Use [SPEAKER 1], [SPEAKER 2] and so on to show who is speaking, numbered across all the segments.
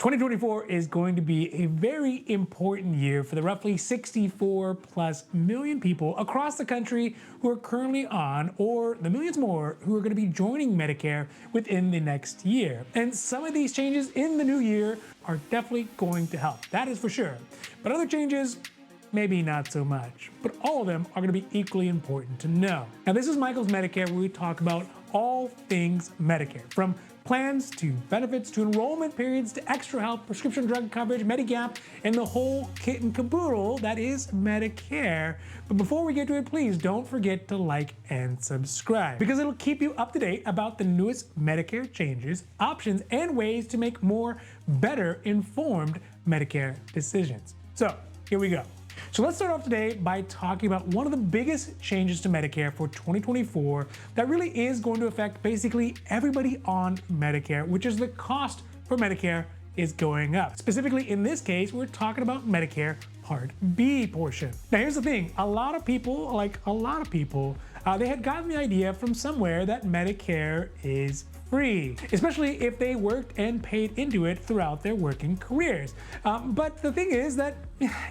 [SPEAKER 1] 2024 is going to be a very important year for the roughly 64 plus million people across the country who are currently on, or the millions more who are going to be joining Medicare within the next year. And some of these changes in the new year are definitely going to help, that is for sure. But other changes, maybe not so much. But all of them are going to be equally important to know. Now, this is Michael's Medicare, where we talk about all things Medicare, from plans to benefits to enrollment periods to extra help, prescription drug coverage, Medigap, and the whole kit and caboodle that is Medicare. But before we get to it, please don't forget to like and subscribe, because it'll keep you up to date about the newest Medicare changes, options, and ways to make more better informed Medicare decisions. So here we go. So let's start off today by talking about one of the biggest changes to Medicare for 2024 that really is going to affect basically everybody on Medicare, which is the cost for Medicare is going up. Specifically in this case, we're talking about Medicare Part B portion. Now here's the thing, a lot of people, they had gotten the idea from somewhere that Medicare is free, especially if they worked and paid into it throughout their working careers. But the thing is that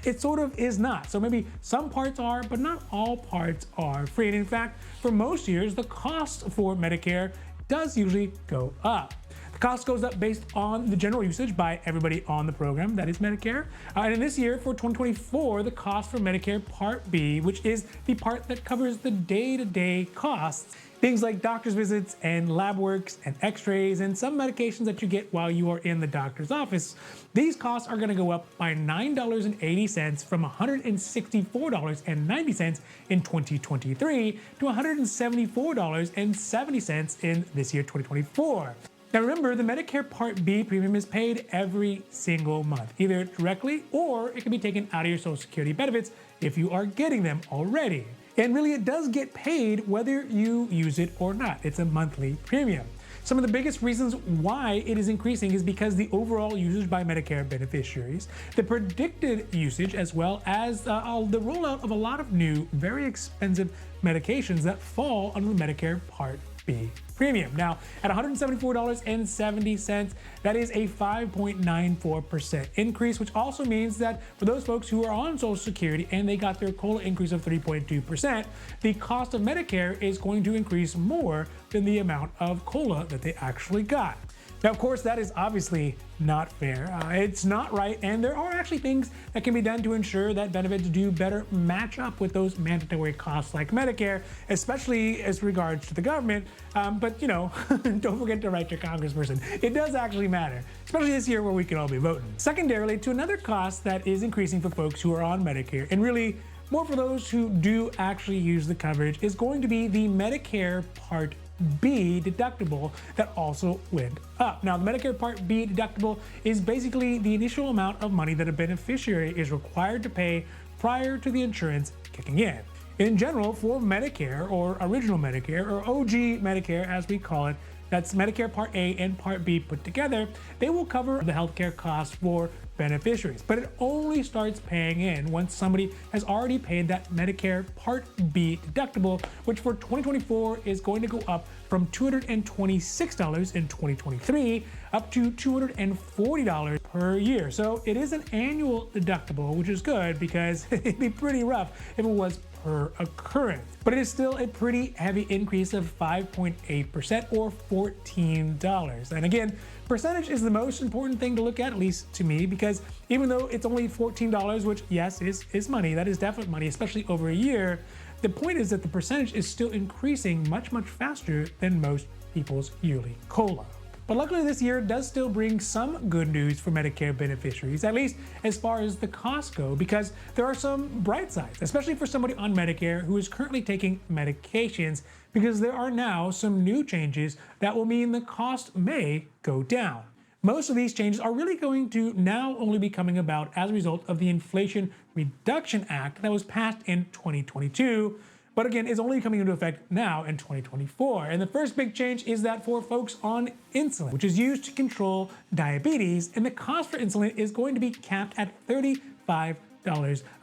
[SPEAKER 1] it sort of is not. So maybe some parts are, but not all parts are free. And in fact, for most years, the cost for Medicare does usually go up. The cost goes up based on the general usage by everybody on the program, that is Medicare. And in this year, for 2024, the cost for Medicare Part B, which is the part that covers the day-to-day costs, things like doctor's visits and lab works and x-rays and some medications that you get while you are in the doctor's office, these costs are going to go up by $9.80 from $164.90 in 2023 to $174.70 in this year, 2024. Now remember, the Medicare Part B premium is paid every single month, either directly or it can be taken out of your Social Security benefits if you are getting them already. And really, it does get paid whether you use it or not. It's a monthly premium. Some of the biggest reasons why it is increasing is because the overall usage by Medicare beneficiaries, the predicted usage, as well as the rollout of a lot of new, very expensive medications that fall under the Medicare Part B premium. Now, at $174.70, that is a 5.94% increase, which also means that for those folks who are on Social Security and they got their COLA increase of 3.2%, the cost of Medicare is going to increase more than the amount of COLA that they actually got. Now, of course, that is obviously not fair. It's not right, and there are actually things that can be done to ensure that benefits do better match up with those mandatory costs like Medicare, especially as regards to the government. But, you know, don't forget to write your congressperson. It does actually matter, especially this year where we can all be voting. Secondarily, to another cost that is increasing for folks who are on Medicare, and really more for those who do actually use the coverage, is going to be the Medicare Part B deductible that also went up. Now, the Medicare Part B deductible is basically the initial amount of money that a beneficiary is required to pay prior to the insurance kicking in. In general, for Medicare, or original Medicare, or OG Medicare as we call it, that's Medicare Part A and Part B put together, they will cover the healthcare costs for beneficiaries. But it only starts paying in once somebody has already paid that Medicare Part B deductible, which for 2024 is going to go up from $226 in 2023 up to $240 per year. So it is an annual deductible, which is good because it'd be pretty rough if it was per occurrence. But it is still a pretty heavy increase of 5.8% or $14. And again, percentage is the most important thing to look at least to me, because even though it's only $14, which yes, is money, that is definite money, especially over a year, the point is that the percentage is still increasing much, much faster than most people's yearly COLA. But luckily this year does still bring some good news for Medicare beneficiaries, at least as far as the costs go, because there are some bright sides, especially for somebody on Medicare who is currently taking medications, because there are now some new changes that will mean the cost may go down. Most of these changes are really going to now only be coming about as a result of the Inflation Reduction Act that was passed in 2022, but again, is only coming into effect now in 2024. And the first big change is that for folks on insulin, which is used to control diabetes, and the cost for insulin is going to be capped at $35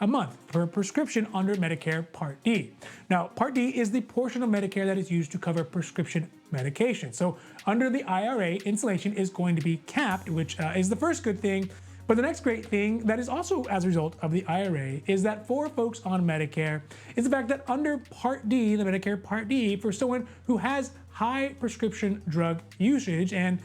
[SPEAKER 1] a month per prescription under Medicare Part D. Now, Part D is the portion of Medicare that is used to cover prescription medication. So under the IRA, insulation is going to be capped, which is the first good thing. But the next great thing that is also as a result of the IRA is that for folks on Medicare is the fact that under Part D, the Medicare Part D, for someone who has high prescription drug usage and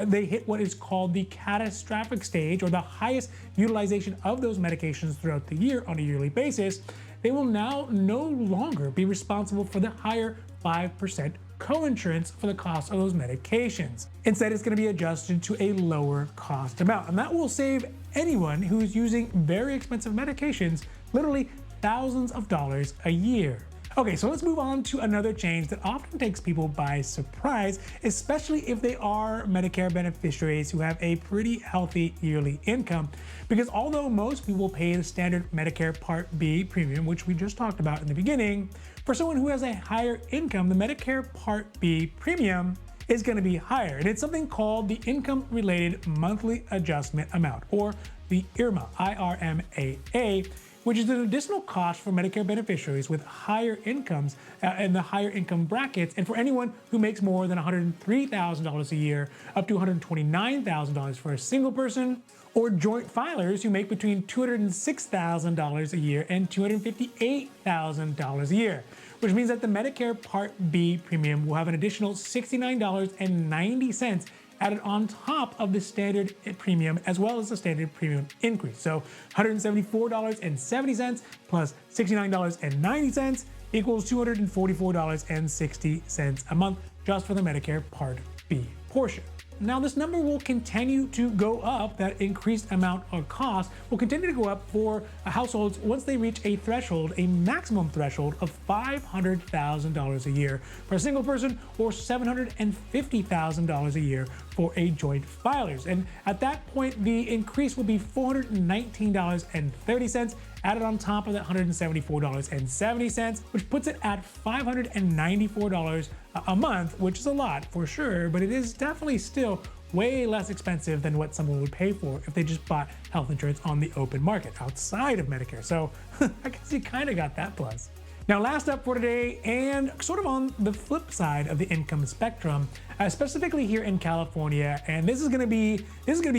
[SPEAKER 1] they hit what is called the catastrophic stage, or the highest utilization of those medications throughout the year on a yearly basis, they will now no longer be responsible for the higher 5% coinsurance for the cost of those medications. Instead, it's going to be adjusted to a lower cost amount, and that will save anyone who's using very expensive medications literally thousands of dollars a year. Okay, so let's move on to another change that often takes people by surprise, especially if they are Medicare beneficiaries who have a pretty healthy yearly income. Because although most people pay the standard Medicare Part B premium, which we just talked about in the beginning, for someone who has a higher income, the Medicare Part B premium is going to be higher. And it's something called the Income Related Monthly Adjustment Amount, or the IRMA, I-R-M-A-A, which is an additional cost for Medicare beneficiaries with higher incomes in the higher income brackets, and for anyone who makes more than $103,000 a year up to $129,000 for a single person, or joint filers who make between $206,000 a year and $258,000 a year, which means that the Medicare Part B premium will have an additional $69.90 added on top of the standard premium, as well as the standard premium increase. So $174.70 plus $69.90 equals $244.60 a month just for the Medicare Part B portion. Now, this number will continue to go up. That increased amount of cost will continue to go up for households once they reach a threshold, a maximum threshold of $500,000 a year for a single person, or $750,000 a year for a joint filers. And at that point, the increase will be $419.30 added on top of that $174.70, which puts it at $594 a month, which is a lot for sure, but it is definitely still way less expensive than what someone would pay for if they just bought health insurance on the open market outside of Medicare. So I guess you kind of got that plus. Now, last up for today, and sort of on the flip side of the income spectrum, specifically here in California, and this is going to be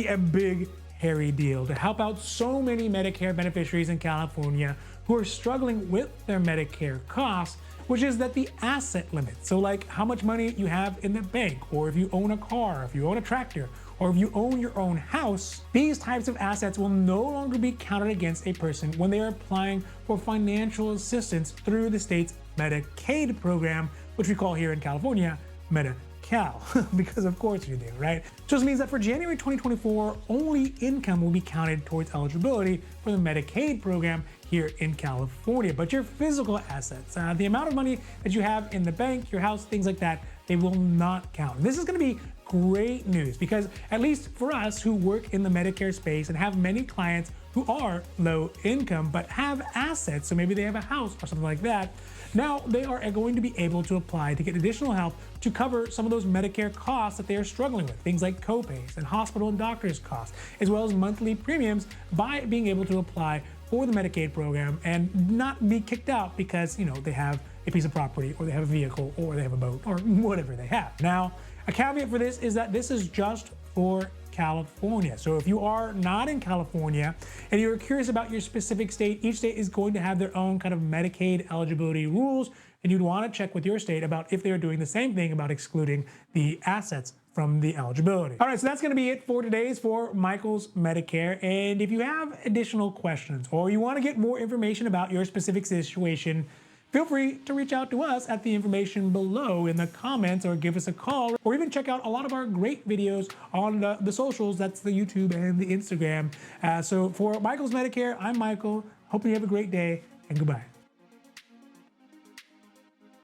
[SPEAKER 1] a big, hairy deal to help out so many Medicare beneficiaries in California who are struggling with their Medicare costs, which is that the asset limit. So like how much money you have in the bank, or if you own a car, if you own a tractor, or if you own your own house, these types of assets will no longer be counted against a person when they are applying for financial assistance through the state's Medicaid program, which we call here in California Medicaid. Because of course you do, right? So this means that for January 2024, only income will be counted towards eligibility for the Medicaid program here in California. But your physical assets, the amount of money that you have in the bank, your house, things like that, they will not count. This is going to be great news because, at least for us who work in the Medicare space and have many clients who are low income but have assets, so maybe they have a house or something like that, now they are going to be able to apply to get additional help to cover some of those Medicare costs that they are struggling with, things like copays and hospital and doctor's costs, as well as monthly premiums, by being able to apply for the Medicaid program and not be kicked out because, you know, they have a piece of property, or they have a vehicle, or they have a boat, or whatever they have. Now, a caveat for this is that this is just for California. So if you are not in California and you're curious about your specific state, each state is going to have their own kind of Medicaid eligibility rules, and you'd want to check with your state about if they're doing the same thing about excluding the assets from the eligibility. All right, so that's going to be it for today's for Michael's Medicare. And if you have additional questions, or you want to get more information about your specific situation, feel free to reach out to us at the information below in the comments, or give us a call, or even check out a lot of our great videos on the socials. That's the YouTube and the Instagram. So for Michael's Medicare, I'm Michael. Hoping you have a great day, and goodbye.